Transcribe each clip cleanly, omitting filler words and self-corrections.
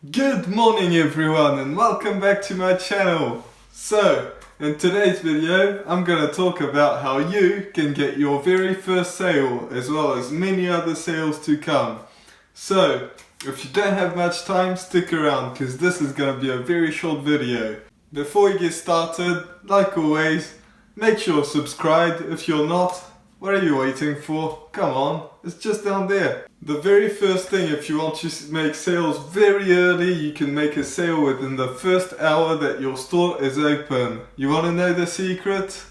Good morning everyone and welcome back to my channel. So, in today's video I'm gonna talk about how you can get your very first sale as well as many other sales to come. So, if you don't have much time, stick around because this is gonna be a very short video. Before we get started, like always, make sure to subscribe. If you're not, what are you waiting for? Come on, it's just down there. The very first thing, if you want to make sales very early, you can make a sale within the first hour that your store is open. You want to know the secret?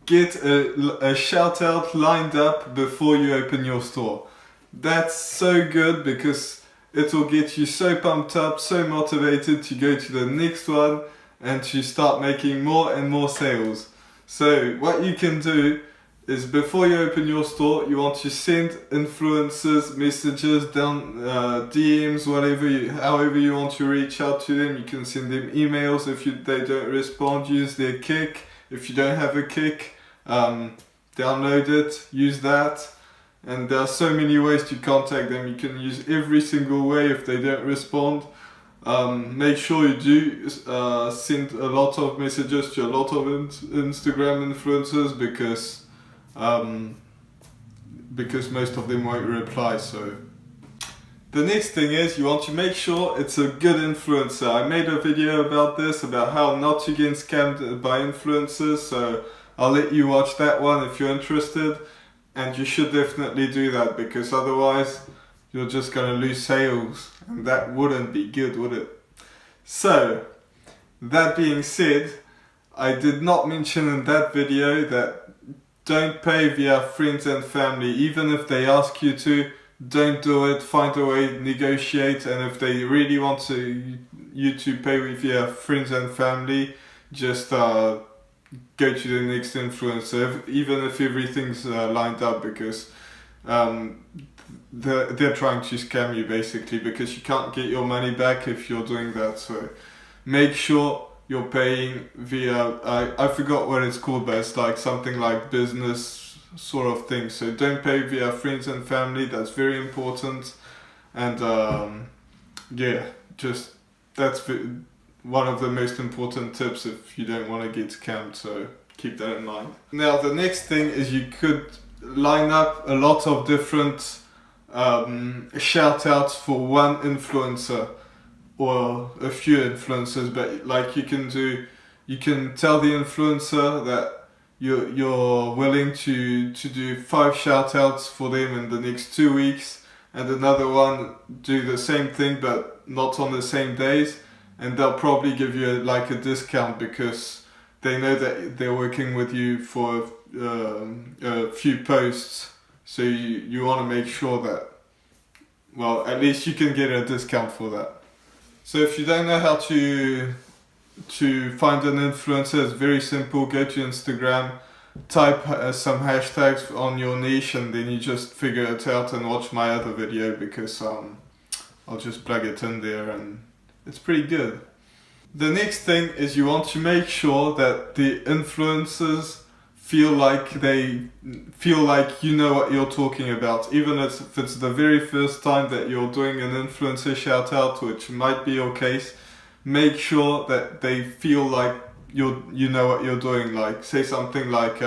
Get a shout out lined up before you open your store. That's so good because it will get you so pumped up, so motivated to go to the next one and to start making more and more sales. So what you can do is before you open your store, you want to send influencers messages down DMs, however you want to reach out to them. You can send them emails. If they don't respond, use their Kick. If you don't have a Kick, download it, use that. And there are so many ways to contact them. You can use every single way if they don't respond. Make sure you do send a lot of messages to a lot of Instagram influencers because most of them won't reply. So the next thing is you want to make sure it's a good influencer. I made a video about this, about how not to get scammed by influencers, so I'll let you watch that one if you're interested, and you should definitely do that because otherwise you're just gonna lose sales and that wouldn't be good, would it? So that being said, I did not mention in that video that don't pay via friends and family. Even if they ask you to, don't do it. Find a way, negotiate, and if they really want you to pay via friends and family, just go to the next influencer, even if everything's lined up, because they're trying to scam you basically, because you can't get your money back if you're doing that. So make sure you're paying via, I forgot what it's called, but it's like something like business sort of thing. So don't pay via friends and family, that's very important. And yeah, just that's one of the most important tips if you don't want to get scammed, so keep that in mind. Now the next thing is you could line up a lot of different shout outs for one influencer or a few influencers, but like you can tell the influencer that you're willing to do 5 shout outs for them in the next 2 weeks, and another one do the same thing but not on the same days, and they'll probably give you like a discount because they know that they're working with you for a few posts. So you want to make sure that, well, at least you can get a discount for that. So if you don't know how to find an influencer, it's very simple. Go to Instagram, type some hashtags on your niche, and then you just figure it out and watch my other video, because I'll just plug it in there and it's pretty good. The next thing is you want to make sure that the influencers feel like you know what you're talking about. Even if it's the very first time that you're doing an influencer shout out, which might be your case, make sure that they feel like you know what you're doing. Like say something like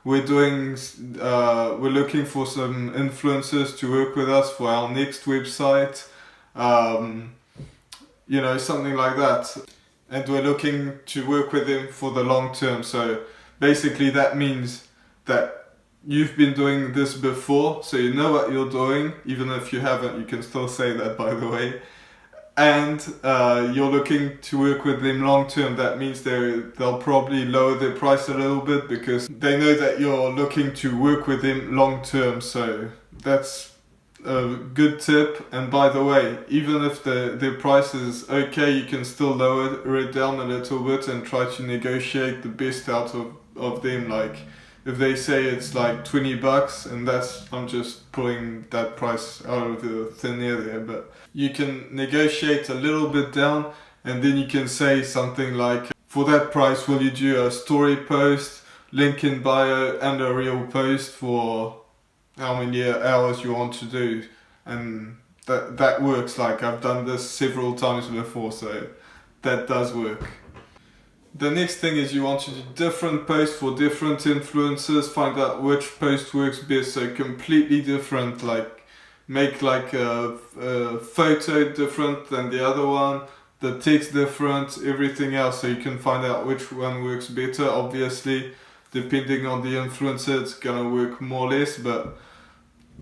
we're looking for some influencers to work with us for our next website, you know, something like that, and we're looking to work with them for the long term. So basically that means that you've been doing this before, so you know what you're doing. Even if you haven't, you can still say that, by the way. And you're looking to work with them long term. That means they'll probably lower their price a little bit because they know that you're looking to work with them long term. So that's a good tip. And by the way, even if the price is okay, you can still lower it down a little bit and try to negotiate the best out of them. Like if they say it's like $20, and I'm just pulling that price out of the thin air there, but you can negotiate a little bit down, and then you can say something like, for that price will you do a story post, link in bio, and a real post for how many hours you want to do. And that works. Like I've done this several times before, so that does work. The next thing is you want to do different posts for different influencers, find out which post works best, so completely different, like make like a photo different than the other one, the text different, everything else, so you can find out which one works better. Obviously, depending on the influencer, it's gonna work more or less, but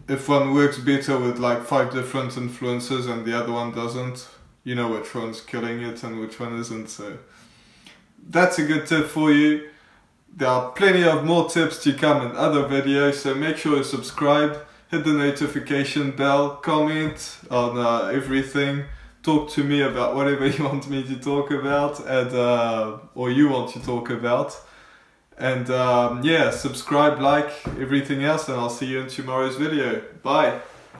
if one works better with like 5 different influencers and the other one doesn't, you know which one's killing it and which one isn't. So that's a good tip for you. There are plenty of more tips to come in other videos, so make sure you subscribe, hit the notification bell, comment on everything, talk to me about whatever you want me to talk about, and or you want to talk about. And yeah, subscribe, like, everything else, and I'll see you in tomorrow's video. Bye!